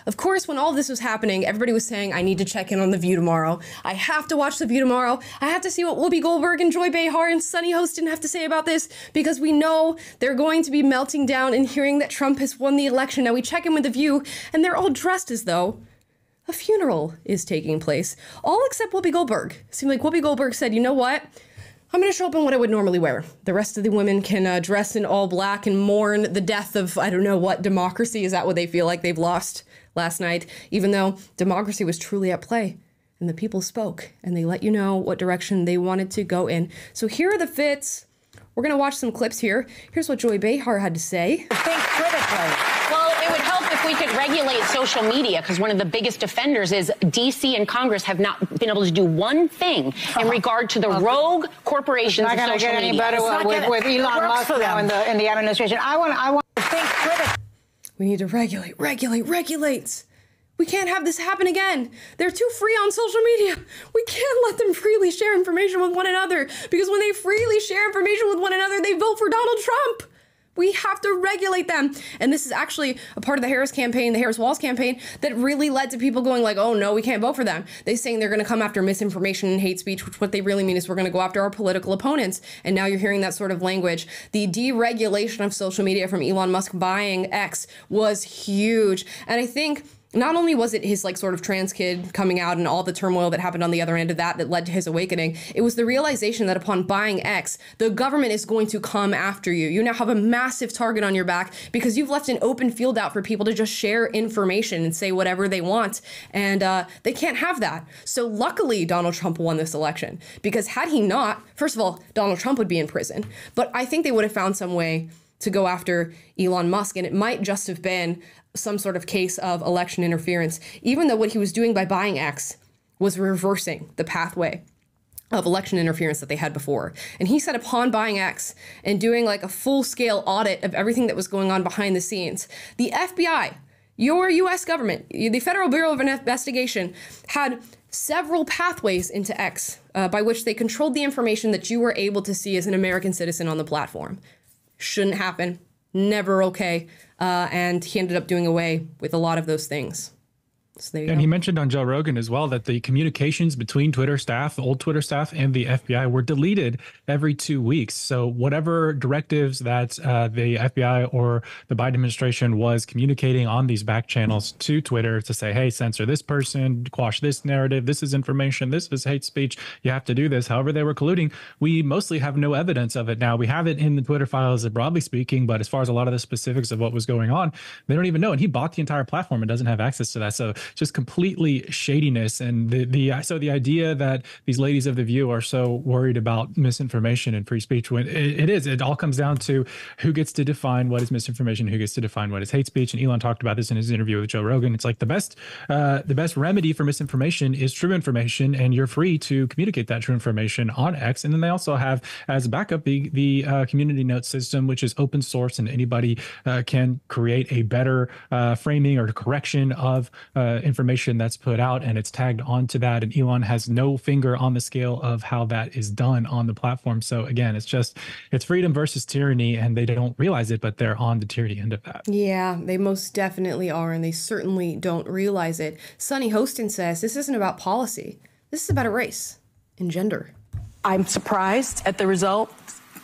Of course, when all this was happening, everybody was saying, I need to check in on The View tomorrow. I have to watch The View tomorrow. I have to see what Whoopi Goldberg and Joy Behar and Sunny Hostin have to say about this, because we know they're going to be melting down and hearing that Trump has won the election. Now we check in with The View, and they're all dressed as though a funeral is taking place. All except Whoopi Goldberg. It seemed like Whoopi Goldberg said, you know what? I'm going to show up in what I would normally wear. The rest of the women can dress in all black and mourn the death of, I don't know what, democracy. Is that what they feel like they've lost last night? Even though democracy was truly at play and the people spoke and they let you know what direction they wanted to go in. So here are the fits. We're going to watch some clips here. Here's what Joy Behar had to say. Think critically. Well, it would help if we could regulate social media, because one of the biggest offenders is D.C. and Congress have not been able to do one thing in regard to the rogue corporations of social media. It's not going to get any better with Elon Musk now in the administration. I want to think critically. We need to regulate. We can't have this happen again. They're too free on social media. We can't let them freely share information with one another, because when they freely share information with one another, they vote for Donald Trump. We have to regulate them. And this is actually a part of the Harris campaign, the Harris-Walz campaign, that really led to people going like, oh no, we can't vote for them. They're saying they're going to come after misinformation and hate speech, which what they really mean is we're going to go after our political opponents. And now you're hearing that sort of language. The deregulation of social media from Elon Musk buying X was huge. And I think not only was it his like sort of trans kid coming out and all the turmoil that happened on the other end of that led to his awakening, it was the realization that upon buying X, the government is going to come after you. You now have a massive target on your back because you've left an open field out for people to just share information and say whatever they want. And they can't have that. So luckily, Donald Trump won this election, because had he not, first of all, Donald Trump would be in prison. But I think they would have found some way to go after Elon Musk, and it might just have been some sort of case of election interference, even though what he was doing by buying X was reversing the pathway of election interference that they had before. And he said upon buying X and doing like a full-scale audit of everything that was going on behind the scenes, the FBI, your US government, the Federal Bureau of Investigation, had several pathways into X by which they controlled the information that you were able to see as an American citizen on the platform. Shouldn't happen. Never okay. And he ended up doing away with a lot of those things. So there you go. He mentioned on Joe Rogan as well that the communications between Twitter staff, the old Twitter staff, and the FBI were deleted every 2 weeks. So whatever directives that the FBI or the Biden administration was communicating on these back channels to Twitter to say, hey, censor this person, quash this narrative, this is information, this is hate speech, you have to do this. However they were colluding, we mostly have no evidence of it now. We have it in the Twitter files, broadly speaking, but as far as a lot of the specifics of what was going on, they don't even know. And he bought the entire platform and doesn't have access to that. So just completely shadiness. And so the idea that these ladies of The View are so worried about misinformation and free speech, when it all comes down to who gets to define what is misinformation, who gets to define what is hate speech. And Elon talked about this in his interview with Joe Rogan. It's like the best remedy for misinformation is true information, and you're free to communicate that true information on X. And then they also have as backup the community notes system, which is open source, and anybody can create a better framing or correction of information that's put out, and it's tagged onto that. And Elon has no finger on the scale of how that is done on the platform. So again, it's freedom versus tyranny, and they don't realize it, but they're on the tyranny end of that. Yeah, they most definitely are, and they certainly don't realize it. Sunny Hostin says this isn't about policy. This is about a race and gender. I'm surprised at the result,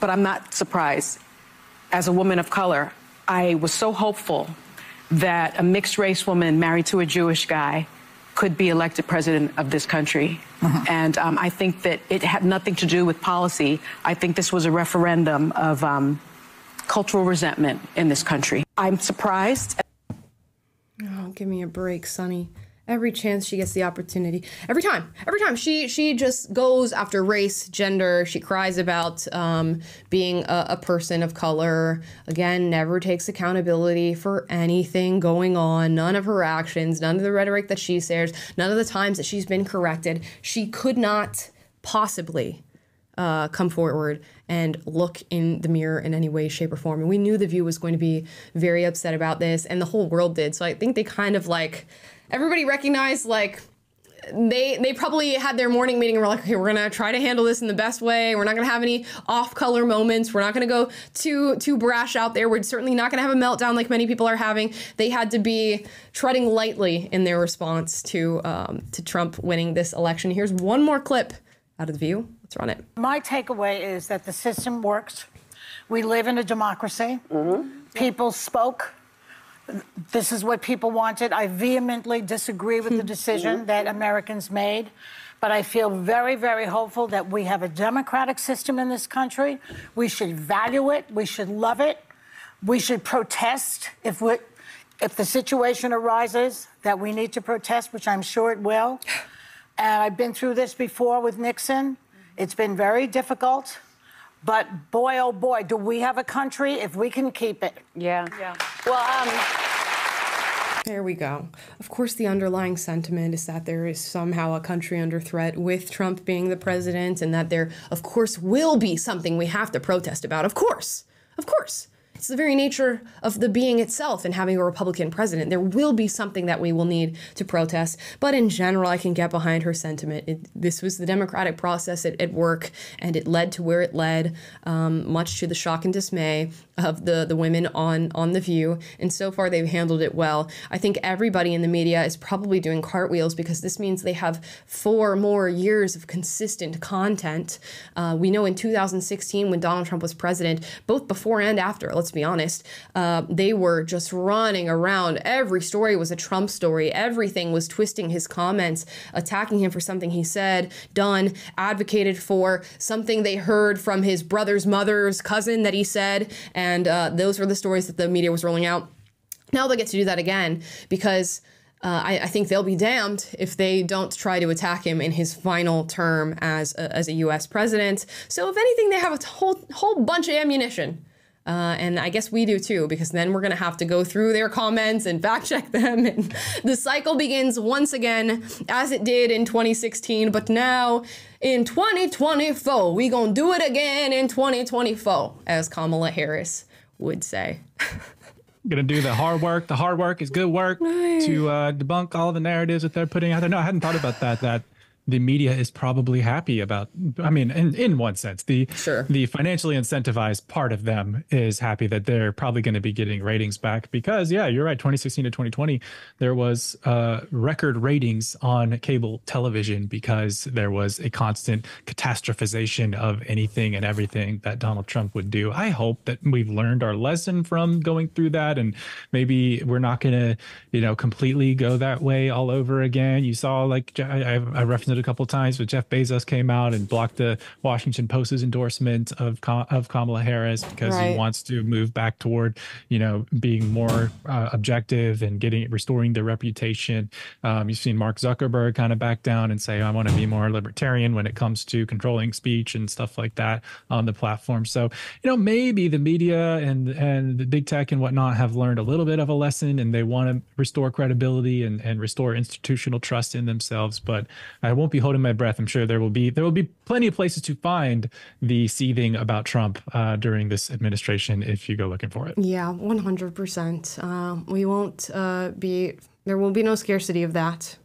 but I'm not surprised. As a woman of color, I was so hopeful that a mixed race woman married to a Jewish guy could be elected president of this country. And I think that it had nothing to do with policy. I think this was a referendum of cultural resentment in this country. I'm surprised. Oh, give me a break, Sunny. Every chance she gets the opportunity, every time she just goes after race, gender. She cries about being a person of color. Again, never takes accountability for anything going on. None of her actions, none of the rhetoric that she shares, none of the times that she's been corrected. She could not possibly come forward and look in the mirror in any way, shape, or form. And we knew The View was going to be very upset about this, and the whole world did. So I think they kind of like, everybody recognized like they probably had their morning meeting and were like, okay, we're gonna try to handle this in the best way. We're not gonna have any off-color moments. We're not gonna go too brash out there. We're certainly not gonna have a meltdown like many people are having. They had to be treading lightly in their response to Trump winning this election. Here's one more clip out of The View. Let's run it. My takeaway is that the system works. We live in a democracy. People spoke. This is what people wanted. I vehemently disagree with the decision that Americans made, but I feel very, very hopeful that we have a democratic system in this country. We should value it. We should love it. We should protest if the situation arises that we need to protest, which I'm sure it will. And I've been through this before with Nixon. It's been very difficult. But boy, oh boy, do we have a country if we can keep it. Yeah. Well, there we go. Of course, the underlying sentiment is that there is somehow a country under threat with Trump being the president, and that there, of course, will be something we have to protest about. Of course. Of course. It's the very nature of the being itself and having a Republican president. There will be something that we will need to protest. But in general, I can get behind her sentiment. This was the democratic process at work, and it led to where it led, much to the shock and dismay of the women on The View. And so far, they've handled it well. I think everybody in the media is probably doing cartwheels because this means they have 4 more years of consistent content. We know in 2016, when Donald Trump was president, both before and after, let's be honest, they were just running around. Every story was a Trump story. Everything was twisting his comments, attacking him for something he said, done, advocated for, something they heard from his brother's mother's cousin that he said. And those were the stories that the media was rolling out. Now they'll get to do that again because I think they'll be damned if they don't try to attack him in his final term as a U.S. president. So if anything, they have a whole bunch of ammunition. And I guess we do too, because then we're going to have to go through their comments and fact check them. And the cycle begins once again, as it did in 2016. But now in 2024, we going to do it again in 2024, as Kamala Harris would say. Gonna do the hard work. The hard work is good work to debunk all the narratives that they're putting out there. No, I hadn't thought about that the media is probably happy about, I mean, in one sense, the financially incentivized part of them is happy that they're probably going to be getting ratings back because, yeah, you're right. 2016 to 2020, there was record ratings on cable television because there was a constant catastrophization of anything and everything that Donald Trump would do. I hope that we've learned our lesson from going through that, and maybe we're not going to, completely go that way all over again. You saw, like, I referenced it a couple of times, but Jeff Bezos came out and blocked the Washington Post's endorsement of Kamala Harris because he wants to move back toward, being more objective and restoring their reputation. You've seen Mark Zuckerberg kind of back down and say, I want to be more libertarian when it comes to controlling speech and stuff like that on the platform. So, maybe the media and the big tech and whatnot have learned a little bit of a lesson, and they want to restore credibility and restore institutional trust in themselves. But I won't be holding my breath. I'm sure there will be plenty of places to find the seething about Trump during this administration if you go looking for it. Yeah, 100%. There will be no scarcity of that.